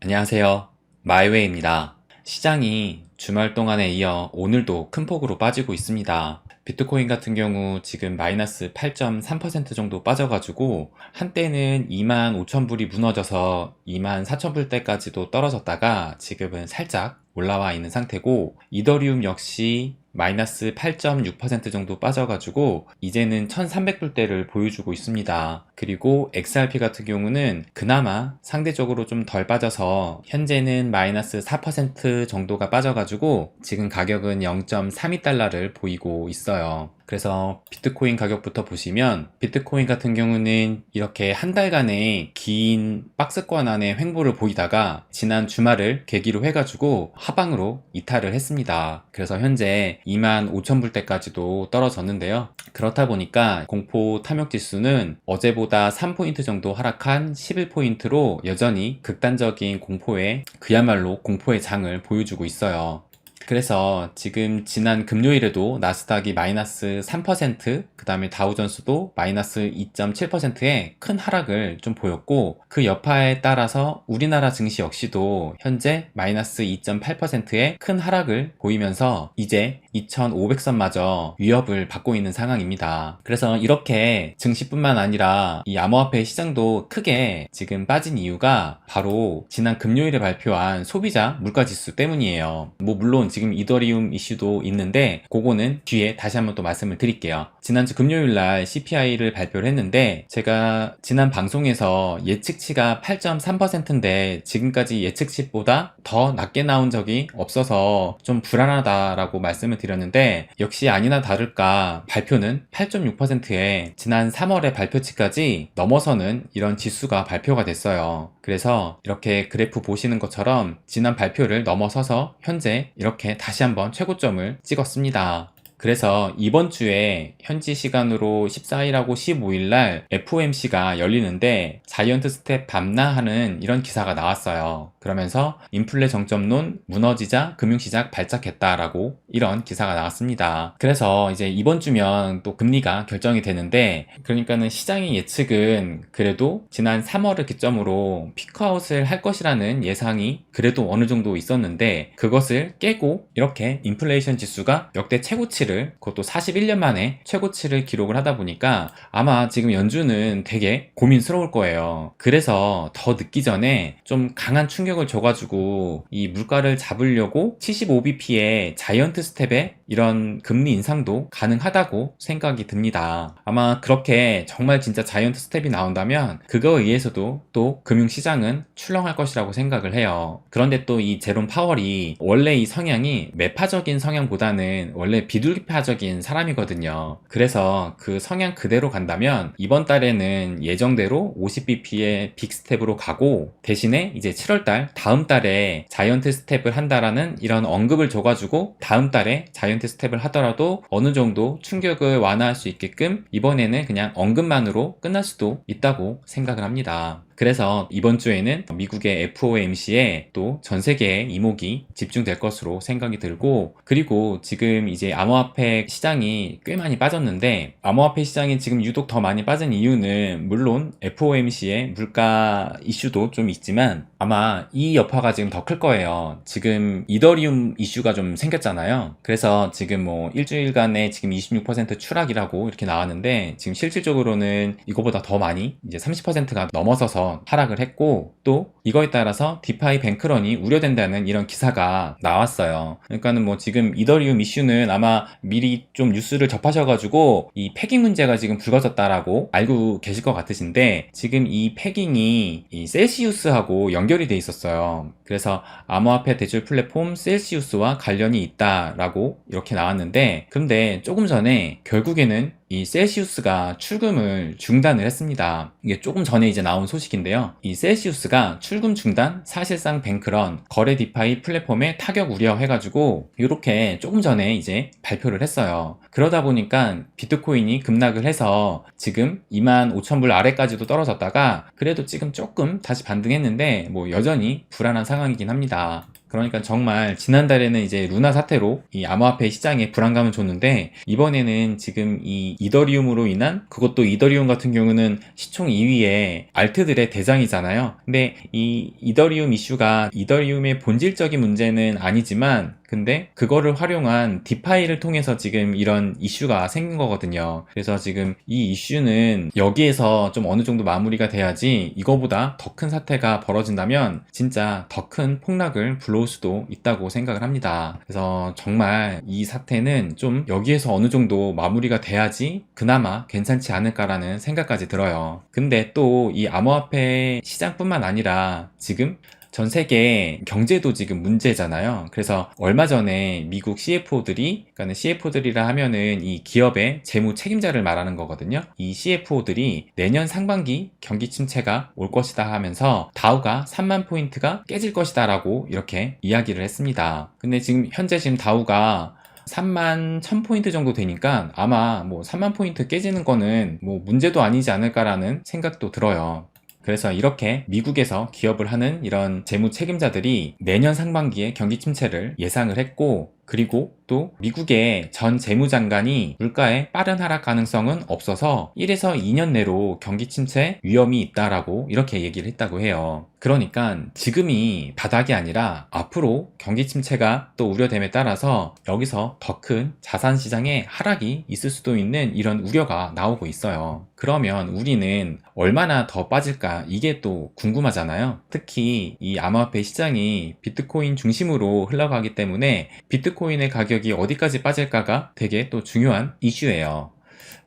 안녕하세요. 마이웨이입니다. 시장이 주말 동안에 이어 오늘도 큰 폭으로 빠지고 있습니다. 비트코인 같은 경우 지금 마이너스 8.3% 정도 빠져가지고 한때는 25,000불이 무너져서 24,000불대까지도 떨어졌다가 지금은 살짝 올라와 있는 상태고, 이더리움 역시 마이너스 8.6% 정도 빠져가지고 이제는 1300불대를 보여주고 있습니다. 그리고 XRP 같은 경우는 그나마 상대적으로 좀 덜 빠져서 현재는 마이너스 4% 정도가 빠져가지고 지금 가격은 0.32달러를 보이고 있어요. 그래서 비트코인 가격부터 보시면, 비트코인 같은 경우는 이렇게 한 달간의 긴 박스권 안에 횡보를 보이다가 지난 주말을 계기로 해가지고 하방으로 이탈을 했습니다. 그래서 현재 25,000불대까지도 떨어졌는데요. 그렇다 보니까 공포 탐욕 지수는 어제보다 3포인트 정도 하락한 11포인트로 여전히 극단적인 공포에, 그야말로 공포의 장을 보여주고 있어요. 그래서 지금 지난 금요일에도 나스닥이 마이너스 3%, 그 다음에 다우존스도 마이너스 2.7%의 큰 하락을 좀 보였고, 그 여파에 따라서 우리나라 증시 역시도 현재 마이너스 2.8%의 큰 하락을 보이면서 이제 2500선마저 위협을 받고 있는 상황입니다. 그래서 이렇게 증시뿐만 아니라 이 암호화폐 시장도 크게 지금 빠진 이유가 바로 지난 금요일에 발표한 소비자 물가지수 때문이에요. 물론 지금 이더리움 이슈도 있는데 그거는 뒤에 다시 한번 또 말씀을 드릴게요. 지난주 금요일날 CPI를 발표를 했는데, 제가 지난 방송에서 예측치가 8.3%인데 지금까지 예측치보다 더 낮게 나온 적이 없어서 좀 불안하다라고 말씀을 드렸는데, 역시 아니나 다를까 발표는 8.6%에 지난 3월의 발표치까지 넘어서는 이런 지수가 발표가 됐어요. 그래서 이렇게 그래프 보시는 것처럼 지난 발표를 넘어서서 현재 이렇게 다시 한번 최고점을 찍었습니다. 그래서 이번 주에 현지 시간으로 14일하고 15일 날 FOMC가 열리는데 자이언트 스텝 밟나하는 이런 기사가 나왔어요. 그러면서 인플레 정점론 무너지자 금융시장 발작했다라고 이런 기사가 나왔습니다. 그래서 이제 이번 주면 또 금리가 결정이 되는데, 그러니까는 시장의 예측은 그래도 지난 3월을 기점으로 피크아웃을 할 것이라는 예상이 그래도 어느 정도 있었는데, 그것을 깨고 이렇게 인플레이션 지수가 역대 최고치를, 그것도 41년 만에 최고치를 기록을 하다 보니까 아마 지금 연준은 되게 고민스러울 거예요. 그래서 더 늦기 전에 좀 강한 충격을 줘가지고 이 물가를 잡으려고 75bp의 자이언트 스텝의 이런 금리 인상도 가능하다고 생각이 듭니다. 아마 그렇게 정말 진짜 자이언트 스텝이 나온다면 그거에 의해서도 또 금융시장은 출렁할 것이라고 생각을 해요. 그런데 또 이 제롬 파월이 원래 이 성향이 매파적인 성향보다는 원래 비둘기파적인 사람이거든요. 그래서 그 성향 그대로 간다면 이번 달에는 예정대로 50bp의 빅 스텝으로 가고, 대신에 이제 7월달 다음 달에 자이언트 스텝을 한다라는 이런 언급을 줘가지고 다음 달에 자이언트 스텝을 하더라도 어느 정도 충격을 완화할 수 있게끔 이번에는 그냥 언급만으로 끝날 수도 있다고 생각을 합니다. 그래서 이번 주에는 미국의 FOMC에 또 전 세계의 이목이 집중될 것으로 생각이 들고, 그리고 지금 이제 암호화폐 시장이 꽤 많이 빠졌는데, 암호화폐 시장이 지금 유독 더 많이 빠진 이유는 물론 FOMC의 물가 이슈도 좀 있지만 아마 이 여파가 지금 더 클 거예요. 지금 이더리움 이슈가 좀 생겼잖아요. 그래서 지금 뭐 일주일간에 지금 26% 추락이라고 이렇게 나왔는데, 지금 실질적으로는 이거보다 더 많이 이제 30%가 넘어서서 하락을 했고, 또 이거에 따라서 디파이 뱅크런이 우려된다는 이런 기사가 나왔어요. 그러니까는 뭐 지금 이더리움 이슈는 아마 미리 좀 뉴스를 접하셔가지고 이 패깅 문제가 지금 불거졌다라고 알고 계실 것 같으신데, 지금 이 패깅이 이 셀시우스하고 연결이 돼 있었어요. 그래서 암호화폐 대출 플랫폼 셀시우스와 관련이 있다라고 이렇게 나왔는데, 근데 조금 전에 결국에는 이 셀시우스가 출금을 중단을 했습니다. 이게 조금 전에 이제 나온 소식인데요. 이 셀시우스가 출금 중단, 사실상 뱅크런, 거래 디파이 플랫폼에 타격 우려 해가지고 이렇게 조금 전에 이제 발표를 했어요. 그러다 보니까 비트코인이 급락을 해서 지금 25,000불 아래까지도 떨어졌다가 그래도 지금 조금 다시 반등했는데 뭐 여전히 불안한 상황이긴 합니다. 그러니까 정말 지난달에는 이제 루나 사태로 이 암호화폐 시장에 불안감을 줬는데, 이번에는 지금 이 이더리움으로 인한, 그것도 이더리움 같은 경우는 시총 2위의 알트들의 대장이잖아요. 근데 이 이더리움 이슈가 이더리움의 본질적인 문제는 아니지만, 근데 그거를 활용한 디파이를 통해서 지금 이런 이슈가 생긴 거거든요. 그래서 지금 이 이슈는 여기에서 좀 어느 정도 마무리가 돼야지, 이거보다 더 큰 사태가 벌어진다면 진짜 더 큰 폭락을 불러올 수도 있다고 생각을 합니다. 그래서 정말 이 사태는 좀 여기에서 어느 정도 마무리가 돼야지 그나마 괜찮지 않을까라는 생각까지 들어요. 근데 또 이 암호화폐 시장뿐만 아니라 지금 전 세계 경제도 지금 문제잖아요. 그래서 얼마 전에 미국 CFO들이, 그러니까 CFO들이라 하면은 이 기업의 재무 책임자를 말하는 거거든요. 이 CFO들이 내년 상반기 경기 침체가 올 것이다 하면서 다우가 3만 포인트가 깨질 것이다 라고 이렇게 이야기를 했습니다. 근데 지금 현재 다우가 3만 1000포인트 정도 되니까 아마 뭐 3만 포인트 깨지는 거는 뭐 문제도 아니지 않을까라는 생각도 들어요. 그래서 이렇게 미국에서 기업을 하는 이런 재무 책임자들이 내년 상반기에 경기 침체를 예상을 했고, 그리고 또 미국의 전 재무장관이 물가의 빠른 하락 가능성은 없어서 1에서 2년 내로 경기 침체 위험이 있다라고 이렇게 얘기를 했다고 해요. 그러니까 지금이 바닥이 아니라 앞으로 경기 침체가 또 우려됨에 따라서 여기서 더 큰 자산 시장의 하락이 있을 수도 있는 이런 우려가 나오고 있어요. 그러면 우리는 얼마나 더 빠질까, 이게 또 궁금하잖아요. 특히 이 암호화폐 시장이 비트코인 중심으로 흘러가기 때문에 비트코인의 가격이 어디까지 빠질까가 되게 또 중요한 이슈예요.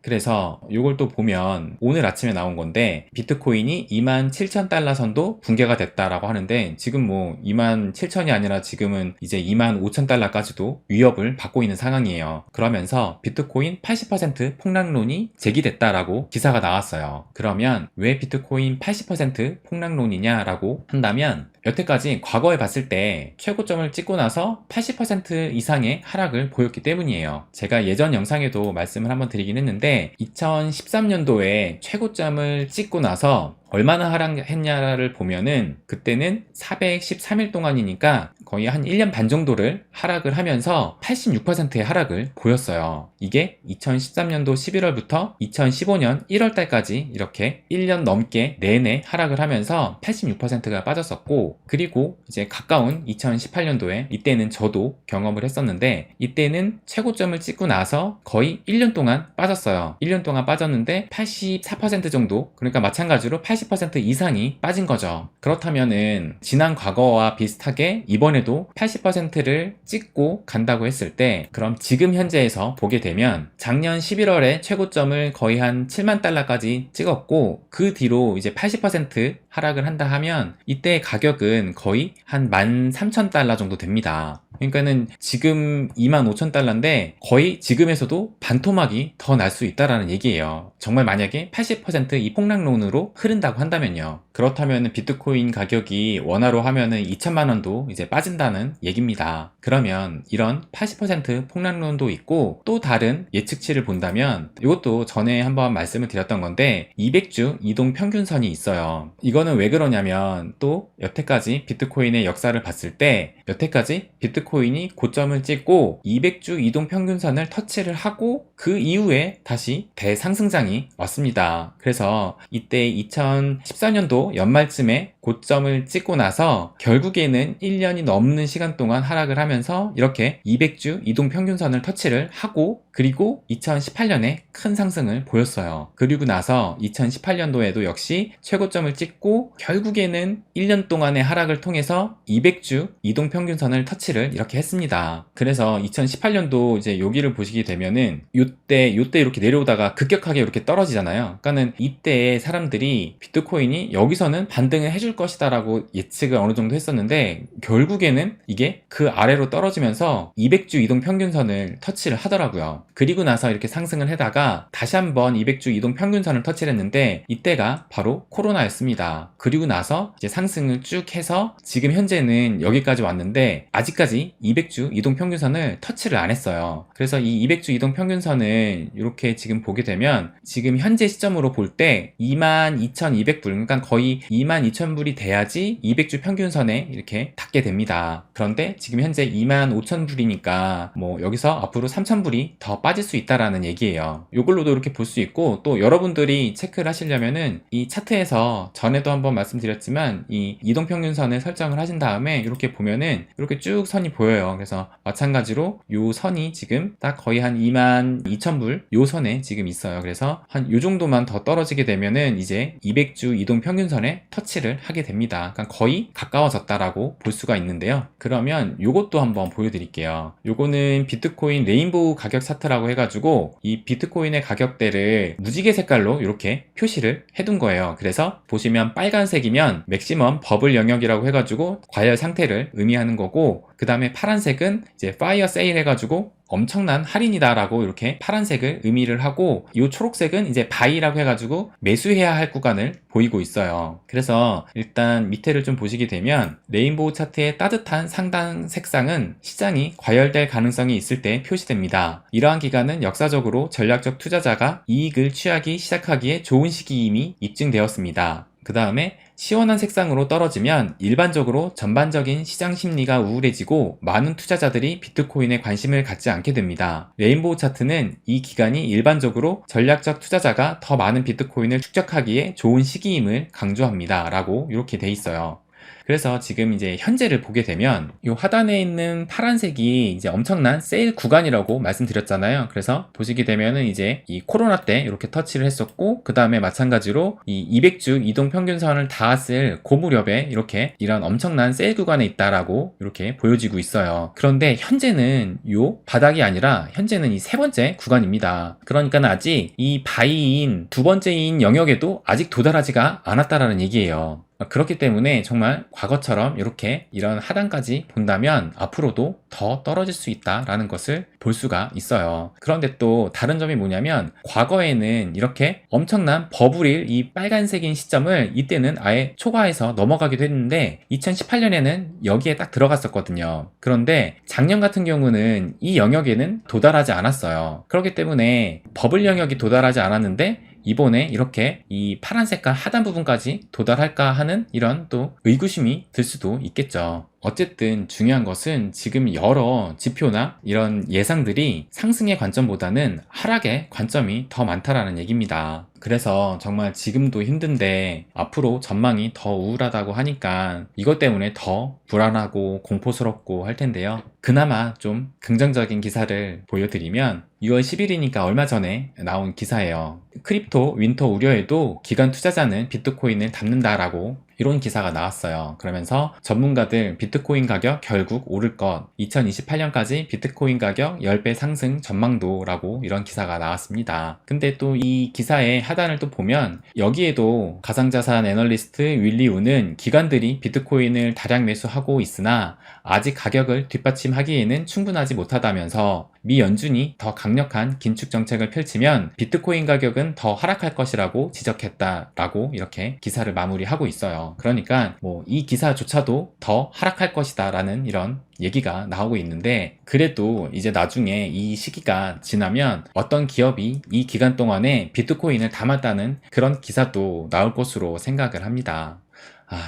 그래서 이걸 또 보면 오늘 아침에 나온 건데, 비트코인이 27,000달러 선도 붕괴가 됐다라고 하는데, 지금 뭐 27,000이 아니라 지금은 이제 25,000달러까지도 위협을 받고 있는 상황이에요. 그러면서 비트코인 80% 폭락론이 제기됐다라고 기사가 나왔어요. 그러면 왜 비트코인 80% 폭락론이냐라고 한다면, 여태까지 과거에 봤을 때 최고점을 찍고 나서 80% 이상의 하락을 보였기 때문이에요. 제가 예전 영상에도 말씀을 한번 드리긴 했는데, 2013년도에 최고점을 찍고 나서 얼마나 하락했냐를 보면은 그때는 413일 동안이니까 거의 한 1년 반 정도를 하락을 하면서 86%의 하락을 보였어요. 이게 2013년도 11월부터 2015년 1월달까지 이렇게 1년 넘게 내내 하락을 하면서 86%가 빠졌었고, 그리고 이제 가까운 2018년도에 이때는 저도 경험을 했었는데, 이때는 최고점을 찍고 나서 거의 1년 동안 빠졌어요. 1년 동안 빠졌는데 84% 정도, 그러니까 마찬가지로 80% 이상이 빠진 거죠. 그렇다면은 지난 과거와 비슷하게 이번에도 80%를 찍고 간다고 했을 때, 그럼 지금 현재에서 보게 되면 작년 11월에 최고점을 거의 한 7만 달러까지 찍었고, 그 뒤로 이제 80% 하락을 한다 하면 이때 가격은 거의 한 13,000달러 정도 됩니다. 그러니까는 지금 25,000달러인데 거의 지금에서도 반토막이 더 날 수 있다라는 얘기예요. 정말 만약에 80%이 폭락론으로 흐른다고 한다면요. 그렇다면 비트코인 가격이 원화로 하면은 2천만 원도 이제 빠진다는 얘기입니다. 그러면 이런 80% 폭락론도 있고, 또 다른 예측치를 본다면, 이것도 전에 한번 말씀을 드렸던 건데 200주 이동 평균선이 있어요. 이거는 왜 그러냐면, 또 여태까지 비트코인의 역사를 봤을 때 여태까지 비트코인이 고점을 찍고 200주 이동 평균선을 터치를 하고 그 이후에 다시 대상승장이 왔습니다. 그래서 이때 2014년도 연말쯤에 고점을 찍고 나서 결국에는 1년이 넘는 시간 동안 하락을 하면서 이렇게 200주 이동 평균선을 터치를 하고, 그리고 2018년에 큰 상승을 보였어요. 그리고 나서 2018년도에도 역시 최고점을 찍고 결국에는 1년 동안의 하락을 통해서 200주 이동 평균선을 터치를 이렇게 했습니다. 그래서 2018년도 이제 여기를 보시게 되면은 요때 이렇게 내려오다가 급격하게 이렇게 떨어지잖아요. 그러니까는 이때 사람들이 비트코인이 여기서는 반등을 해줄 것이다 라고 예측을 어느 정도 했었는데, 결국에는 이게 그 아래로 떨어지면서 200주 이동 평균선을 터치를 하더라고요. 그리고 나서 이렇게 상승을 하다가 다시 한번 200주 이동 평균선을 터치를 했는데, 이때가 바로 코로나였습니다. 그리고 나서 이제 상승을 쭉 해서 지금 현재는 여기까지 왔는데, 아직까지 200주 이동 평균선을 터치를 안 했어요. 그래서 이 200주 이동 평균선을 평균선은 이렇게 지금 보게 되면 지금 현재 시점으로 볼 때 22,200불, 그러니까 거의 22,000불이 돼야지 200주 평균선에 이렇게 닿게 됩니다. 그런데 지금 현재 25,000불이니까 뭐 여기서 앞으로 3,000불이 더 빠질 수 있다라는 얘기예요. 이걸로도 이렇게 볼 수 있고, 또 여러분들이 체크를 하시려면은 이 차트에서 전에도 한번 말씀드렸지만 이 이동평균선을 설정을 하신 다음에 이렇게 보면은 이렇게 쭉 선이 보여요. 그래서 마찬가지로 요 선이 지금 딱 거의 한 22,000불 요 선에 지금 있어요. 그래서 한 요 정도만 더 떨어지게 되면은 이제 200주 이동평균선에 터치를 하게 됩니다. 그러니까 거의 가까워졌다라고 볼 수가 있는데요. 그러면 요것도 한번 보여드릴게요. 요거는 비트코인 레인보우 가격 차트라고 해가지고 이 비트코인의 가격대를 무지개 색깔로 이렇게 표시를 해둔 거예요. 그래서 보시면 빨간색이면 맥시멈 버블 영역이라고 해가지고 과열 상태를 의미하는 거고, 그 다음에 파란색은 이제 파이어 세일 해가지고 엄청난 할인이다 라고 이렇게 파란색을 의미를 하고, 이 초록색은 이제 바이라고 해가지고 매수해야 할 구간을 보이고 있어요. 그래서 일단 밑에를 좀 보시게 되면 레인보우 차트의 따뜻한 상단 색상은 시장이 과열될 가능성이 있을 때 표시됩니다. 이러한 기간은 역사적으로 전략적 투자자가 이익을 취하기 시작하기에 좋은 시기임이 입증되었습니다. 그 다음에 시원한 색상으로 떨어지면 일반적으로 전반적인 시장 심리가 우울해지고 많은 투자자들이 비트코인에 관심을 갖지 않게 됩니다. 레인보우 차트는 이 기간이 일반적으로 전략적 투자자가 더 많은 비트코인을 축적하기에 좋은 시기임을 강조합니다 라고 이렇게 돼 있어요. 그래서 지금 이제 현재를 보게 되면 이 하단에 있는 파란색이 이제 엄청난 세일 구간이라고 말씀드렸잖아요. 그래서 보시게 되면은 이제 이 코로나 때 이렇게 터치를 했었고, 그 다음에 마찬가지로 이 200주 이동 평균선을 닿았을 그 무렵에 이렇게 이런 엄청난 세일 구간에 있다라고 이렇게 보여지고 있어요. 그런데 현재는 요 바닥이 아니라 현재는 이 세 번째 구간입니다. 그러니까 아직 이 바이인 두 번째인 영역에도 아직 도달하지가 않았다라는 얘기예요. 그렇기 때문에 정말 과거처럼 이렇게 이런 하단까지 본다면 앞으로도 더 떨어질 수 있다라는 것을 볼 수가 있어요. 그런데 또 다른 점이 뭐냐면, 과거에는 이렇게 엄청난 버블일 이 빨간색인 시점을 이때는 아예 초과해서 넘어가기도 했는데 2018년에는 여기에 딱 들어갔었거든요. 그런데 작년 같은 경우는 이 영역에는 도달하지 않았어요. 그렇기 때문에 버블 영역이 도달하지 않았는데 이번에 이렇게 이 파란 색깔 하단 부분까지 도달할까 하는 이런 또 의구심이 들 수도 있겠죠. 어쨌든 중요한 것은 지금 여러 지표나 이런 예상들이 상승의 관점보다는 하락의 관점이 더 많다라는 얘기입니다. 그래서 정말 지금도 힘든데 앞으로 전망이 더 우울하다고 하니까 이것 때문에 더 불안하고 공포스럽고 할 텐데요. 그나마 좀 긍정적인 기사를 보여드리면 6월 10일이니까 얼마 전에 나온 기사예요. 크립토 윈터 우려에도 기관 투자자는 비트코인을 담는다라고 이런 기사가 나왔어요. 그러면서 전문가들 비트코인 가격 결국 오를 것, 2028년까지 비트코인 가격 10배 상승 전망도라고 이런 기사가 나왔습니다. 근데 또 이 기사의 하단을 또 보면 여기에도 가상자산 애널리스트 윌리 우는 기관들이 비트코인을 다량 매수하고 있으나 아직 가격을 뒷받침하기에는 충분하지 못하다면서 미 연준이 더 강력한 긴축 정책을 펼치면 비트코인 가격은 더 하락할 것이라고 지적했다라고 이렇게 기사를 마무리하고 있어요. 그러니까 뭐 이 기사조차도 더 하락할 것이다 라는 이런 얘기가 나오고 있는데, 그래도 이제 나중에 이 시기가 지나면 어떤 기업이 이 기간 동안에 비트코인을 담았다는 그런 기사도 나올 것으로 생각을 합니다.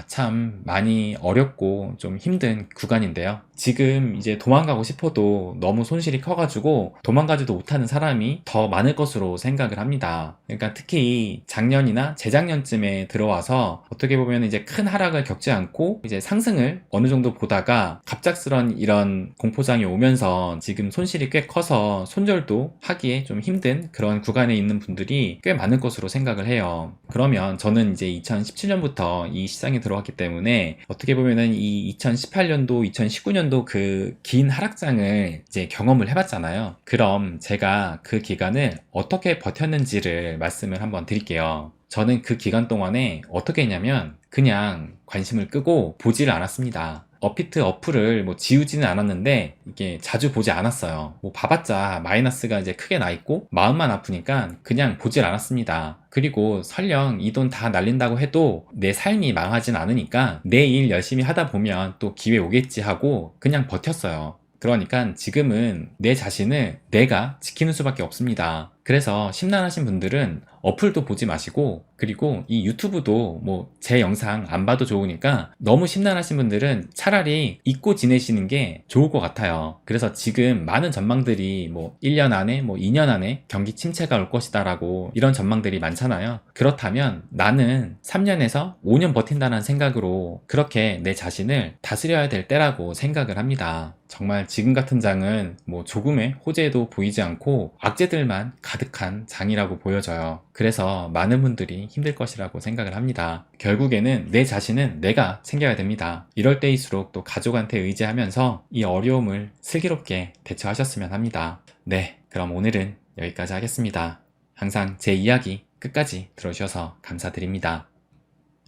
참 많이 어렵고 좀 힘든 구간인데요. 지금 이제 도망가고 싶어도 너무 손실이 커가지고 도망가지도 못하는 사람이 더 많을 것으로 생각을 합니다. 그러니까 특히 작년이나 재작년쯤에 들어와서 어떻게 보면 이제 큰 하락을 겪지 않고 이제 상승을 어느 정도 보다가 갑작스런 이런 공포장이 오면서 지금 손실이 꽤 커서 손절도 하기에 좀 힘든 그런 구간에 있는 분들이 꽤 많을 것으로 생각을 해요. 그러면 저는 이제 2017년부터 이 시장에 들어왔기 때문에 어떻게 보면은 이 2018년도, 2019년도 그 긴 하락장을 이제 경험을 해봤잖아요. 그럼 제가 그 기간을 어떻게 버텼는지를 말씀을 한번 드릴게요. 저는 그 기간 동안에 어떻게 했냐면 그냥 관심을 끄고 보지를 않았습니다. 업비트 어플을 뭐 지우지는 않았는데 이게 자주 보지 않았어요. 뭐 봐봤자 마이너스가 이제 크게 나 있고 마음만 아프니까 그냥 보질 않았습니다. 그리고 설령 이 돈 다 날린다고 해도 내 삶이 망하진 않으니까 내 일 열심히 하다 보면 또 기회 오겠지 하고 그냥 버텼어요. 그러니까 지금은 내 자신을 내가 지키는 수밖에 없습니다. 그래서 심란하신 분들은 어플도 보지 마시고, 그리고 이 유튜브도 뭐 제 영상 안 봐도 좋으니까 너무 심란하신 분들은 차라리 잊고 지내시는 게 좋을 것 같아요. 그래서 지금 많은 전망들이 뭐 1년 안에 뭐 2년 안에 경기 침체가 올 것이다 라고 이런 전망들이 많잖아요. 그렇다면 나는 3년에서 5년 버틴다는 생각으로 그렇게 내 자신을 다스려야 될 때라고 생각을 합니다. 정말 지금 같은 장은 뭐 조금의 호재도 보이지 않고 악재들만 가득한 장이라고 보여져요. 그래서 많은 분들이 힘들 것이라고 생각을 합니다. 결국에는 내 자신은 내가 챙겨야 됩니다. 이럴 때일수록 또 가족한테 의지하면서 이 어려움을 슬기롭게 대처하셨으면 합니다. 네, 그럼 오늘은 여기까지 하겠습니다. 항상 제 이야기 끝까지 들어주셔서 감사드립니다.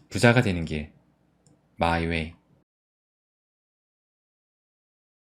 부자가 되는 길, 마이웨이.